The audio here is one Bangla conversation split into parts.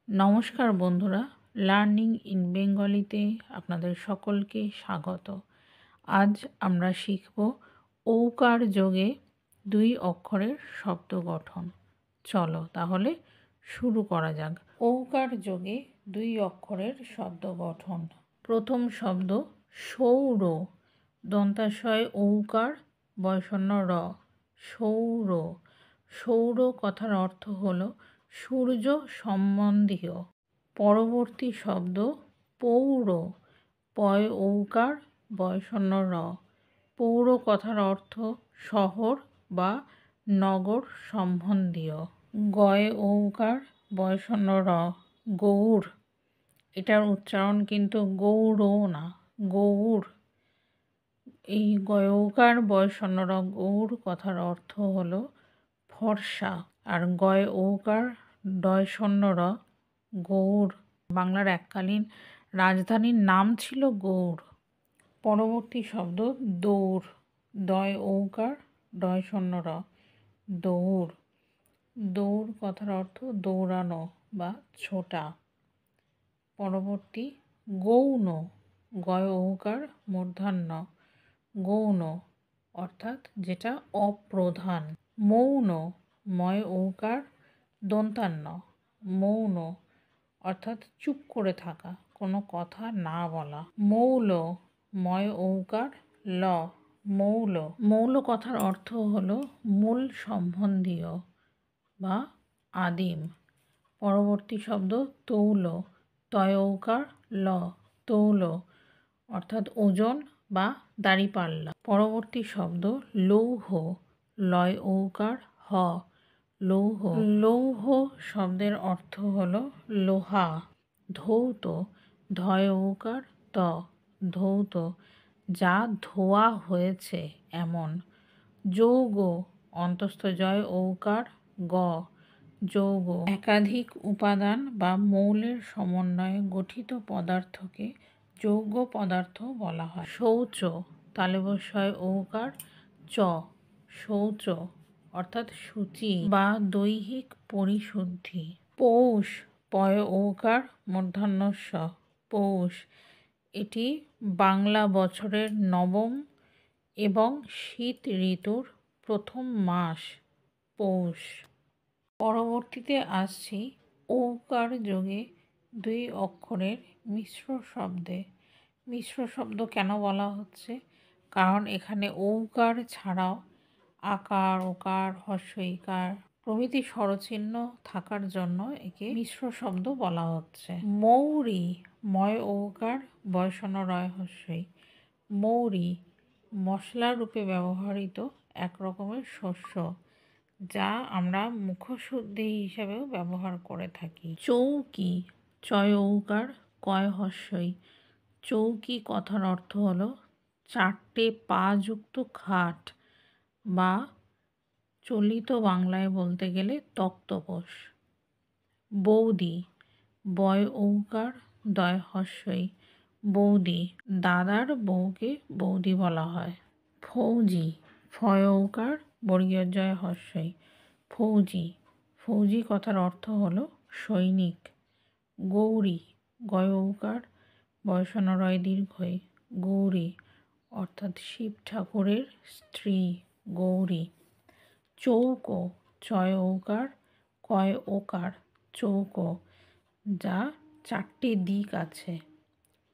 নমস্কার বন্ধুরা, লার্নিং ইন বেঙ্গলিতে আপনাদের সকলকে স্বাগত। আজ আমরা শিখব ঔকার যোগে দুই অক্ষরের শব্দ গঠন। চলো তাহলে শুরু করা যাক। ঔকার যোগে দুই অক্ষরের শব্দ গঠন। প্রথম শব্দ সৌর, দন্তাশয় ঔকার বয়সন্ন র, সৌর। সৌর কথার অর্থ হলো সূর্য সম্বন্ধীয়। পরবর্তী শব্দ পৌর, পয় ঔকার বয়সন্ন র। পৌর কথার অর্থ শহর বা নগর সম্বন্ধীয়। গয় ঔকার বয়সন্ন র, গৌড়। এটার উচ্চারণ কিন্তু গৌড় না, গৌড়। এই গয়ৌকার বয়সন্ন র গৌড় কথার অর্থ হলো ফর্সা। আর গয় ঔকার ডয়সন্ন র গৌড়। বাংলার এককালীন রাজধানীর নাম ছিল গৌড়। পরবর্তী শব্দ দৌড়, দয় ঔকার ডয়সন্ন র, দৌড়। দৌড় কথার অর্থ দৌড়ানো বা ছোটা। পরবর্তী গৌণ, গয় ঔকার মূর্ধন্য, গৌণ অর্থাৎ যেটা অপ্রধান। মৌন, ময় ঔকার দন্তান্ন, মৌন অর্থাৎ চুপ করে থাকা, কোনো কথা না বলা। মৌল, ময় ঔকার ল, মৌল। মৌল কথার অর্থ হলো মূল সম্বন্ধীয় বা আদিম। পরবর্তী শব্দ তৌল, তয় ঔকার ল, তৌল অর্থাৎ ওজন বা দাঁড়িপাল্লা। পরবর্তী শব্দ লৌহ, লয় ঔকার হ, লৌহ। লৌহ শব্দের অর্থ হলো লোহা। ধৌত, ধয় ঔকার ত, ধৌত যা ধোয়া হয়েছে এমন। যৌগ, অন্তস্থ জয় ঔকার গ, যৌগ। একাধিক উপাদান বা মৌলের সমন্বয়ে গঠিত পদার্থকে যৌগ পদার্থ বলা হয়। শৌচ, তালবস্যয় ঔকার চ, শৌচ অর্থাৎ সূচি বা দৈহিক পরিশুদ্ধি। পৌষ, পয় ঔকার মূর্ধন্য স, পৌষ। এটি বাংলা বছরের নবম এবং শীত ঋতুর প্রথম মাস, পৌষ। পরবর্তীতে আসছি ঔকার যোগে দুই অক্ষরের মিশ্র শব্দে। মিশ্র শব্দ কেন বলা হচ্ছে? কারণ এখানে ঔকার ছাড়াও আকার, ওকার, হস্যইকার প্রভৃতি স্বরচিহ্ন থাকার জন্য একে মিশ্র শব্দ বলা হচ্ছে। মৌরি, ময় ঔকার বয়সন্ন রয় হস্যই, মৌরি মশলা রূপে ব্যবহৃত এক রকমের শস্য যা আমরা মুখশুদ্ধি হিসাবেও ব্যবহার করে থাকি। চৌকি, চয় ঔকার কয় হস্যই, চৌকি কথার অর্থ হলো চারটে পা যুক্ত খাট বা চলিত বাংলায় বলতে গেলে তক্তপোষ। বৌদি, বয় ঔকার দয় হস্যই, বৌদি। দাদার বউকে বৌদি বলা হয়। ফৌজি, ফয় ঔকার বর্গীয় জয় হস্যই, ফৌজি। ফৌজি কথার অর্থ হলো সৈনিক। গৌরী, গয় ঔকার বয়সন্ন রয় দীর্ঘই, গৌরী অর্থাৎ শিব ঠাকুরের স্ত্রী, গৌরী। চৌকো, চয় ঔকার কয় ওকার, চৌকো যা চারটে দিক আছে,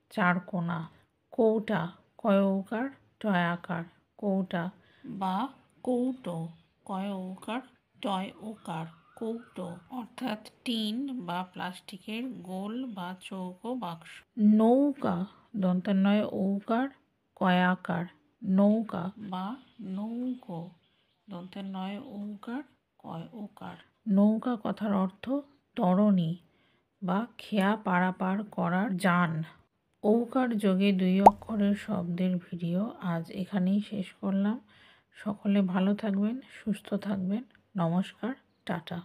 চার কোণা। কৌটা, কয় ঔকার টয় আকার, কৌটা বা কৌটো, কয় ঔকার টয় ওকার, কৌটো অর্থাৎ টিন বা প্লাস্টিকের গোল বা চৌকো বাক্স। নৌকা, দন্তান্বয় ঔকার কয় আকার, নৌকা বা নৌকো, দন্তান্বয় ঔকার কয় ওকার। নৌকা কথার অর্থ তরণী বা খেয়া পারাপার করার যান। ঔকার যোগে দুই অক্ষরের শব্দের ভিডিও আজ এখানেই শেষ করলাম। সকলে ভালো থাকবেন, সুস্থ থাকবেন। নমস্কার, টাটা।